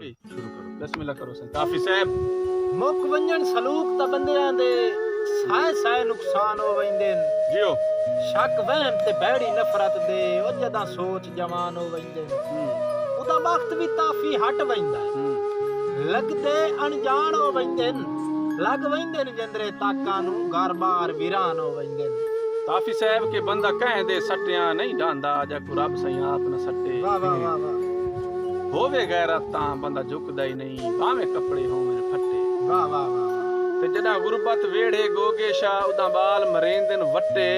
शुरू करो बिस्मिल्लाह करो सन काफी साहब मुक वंजन सलूक ता बंदियां दे साए साए नुकसान हो वैंदे जियो शक वहम ते बैड़ी नफरत दे ओ जदा सोच जवान हो वैंदे उदा वक्त भी ताफी हट वैंदा लगदे अनजान हो वैंदे लग वैंदे जंदरे ताका नु घर-बार वीरान हो वैंदे काफी साहब के बंदा कह दे सटिया नहीं डांदा जा को रब सही आप न सटे वाह वाह वाह वाह होवे गैरत तां बंदा झुकदा ही नहीं भावे कपड़े होवन फटे वाह वाह वाह ते जदा गुरबत वेड़े गोगे शाह उदा बाल मरेंदन वट्टे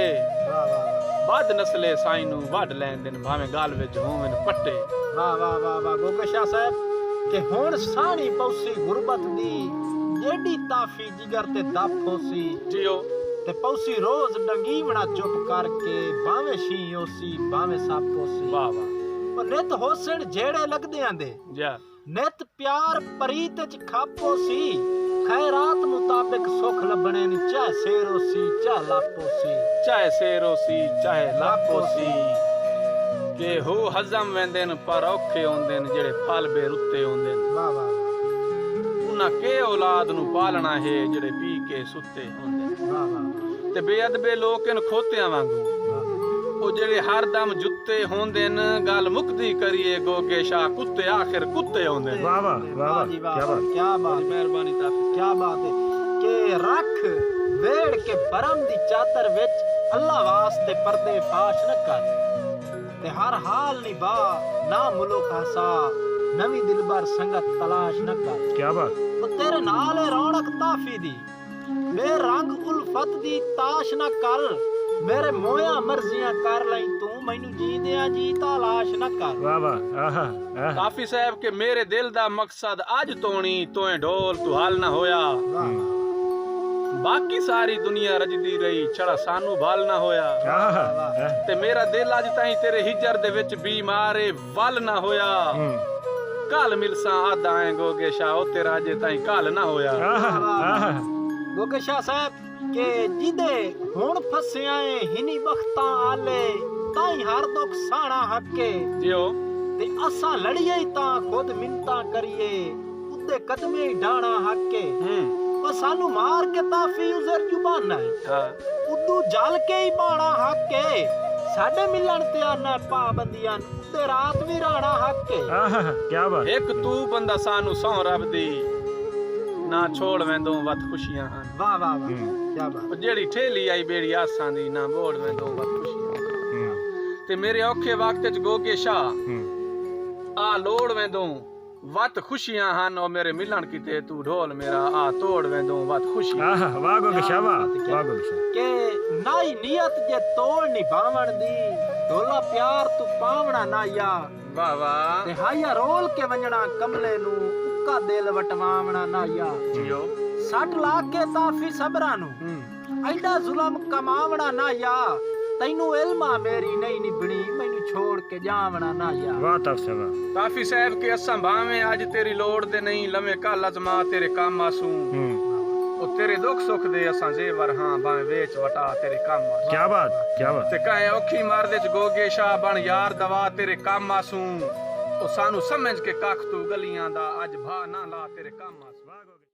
वाह वाह बाद नस्ले साईं नु वड लैंदन भावे गाल विच होवन पट्टे वाह वाह वाह वाह गोगे शाह साहब के हुण साणी पौसी गुरबत दी जेडी ताफी जिगर ते दप होसी जियो ते पौसी रोज डंगीवना चुप करके भावे शी होसी भावे सप होसी वाह वाह ओ नित होसण जेड़े लगदे आंदे जा नित प्यार प्रीत च खापो सी खैरात मुताबिक सुख लबणे नी चाहे सेरो सी चाहे लापो सी चाहे सेरो सी चाहे लापो सी के हो हजम वेंदे न पर औखे होंदे न जेड़े फल बेरुते होंदे न वाह वाह उन्हां के औलाद नु पालना है जेड़े पी के सुते होंदे न वाह वाह ते बेअदबे लोक इन खोतियां वांगू ओ जेड़े हर दम जुत्ते होंदे न गल मुक्ति करिए गोगे शाह कुत्ते आखिर कुत्ते होंदे न वाह वाह वाह वाह जी क्या बात क्या बात मेहरबानी ताफी क्या बात है के रख वेड़ के परम दी चादर विच अल्लाह वास्ते पर्दे फाश न कर ते हर हाल निभा ना मुलुक हसा नवी दिलबर संगत तलाश न कर क्या बात तो तेरे नाल है रौनक ताफी दी बेरंग उल्फत दी ताश न कर मेरे मोया मर्जियां कर लई तू मैनू जींदियां जी तलाश न कर वाह वाह आहा आहा काफी साहब के मेरे दिल दा मकसद अज तोणी तोए ढोल तू हाल ना होया वाह बाकी सारी दुनिया रजदी रही छड़ा सानू भाल ना होया आहा ते मेरा दिल अज ताई तेरे हिजर दे विच बीमारे वल ना होया कल मिलसा आदा है गोगे शाह ओ तेरा अजे ताई कल ना होया आहा गोगे शाह साहब के जिदे हुण फसिया हिनी बख्तां आले ताई हर दुख साणा हके जियो ते असां लड़िए तां खुद मिन्नतां करिए उदे कदमे ही डाणा हके ओ सानू मार के ताफी उजर जुबाना है हां उदू जल के ही बाणा हके साडे मिलन ते आना पाबंदियां उदे रात भी राणा हके आहा क्या बात एक तू बंदा सानू सौ रब दी ना छोड़ वेंदो वत खुशियां हन वाह वाह वाह क्या बात ओ जेड़ी ठेली आई बेड़ी आसां दी ना मोड़ वेंदो वत खुशियां ते मेरे औखे वक्त च गोगे शाह आ लोड़ वेंदो वत खुशियां हन ओ मेरे मिलन कीते तू ढोल मेरा आ तोड़ वेंदो वत खुशियां आहा वाह गोगे शाह वाह गोगे शाह के नाई नियत जे तोड़ निभावण दी ढोला प्यार तू पावना ना या वाह वाह ते हाया रोल के वंजणा कमले नू उक्का दिल वटवावना ना या जियो सट ला के ताफी सबरा नू ऐडा जुल्म कमावना ना या तैनू इल्मा मेरी नहीं निभणी मैनू छोड़ के जावना ना या वाह तफसीर वाह काफी साहब के असां भावे आज तेरी लोड़ दे नहीं लमे कल अजमा तेरे काम आसू ओ तेरे दुख सुख दे असां जेवर हां भावे वेच वटा तेरे काम आसू क्या बात ते कहे औखी मार दे च गोगे शाह बन यार दवा तेरे काम आसू ओ सानू समझ के कख तू गलियां दा अज भा ना ला तेरे काम आसू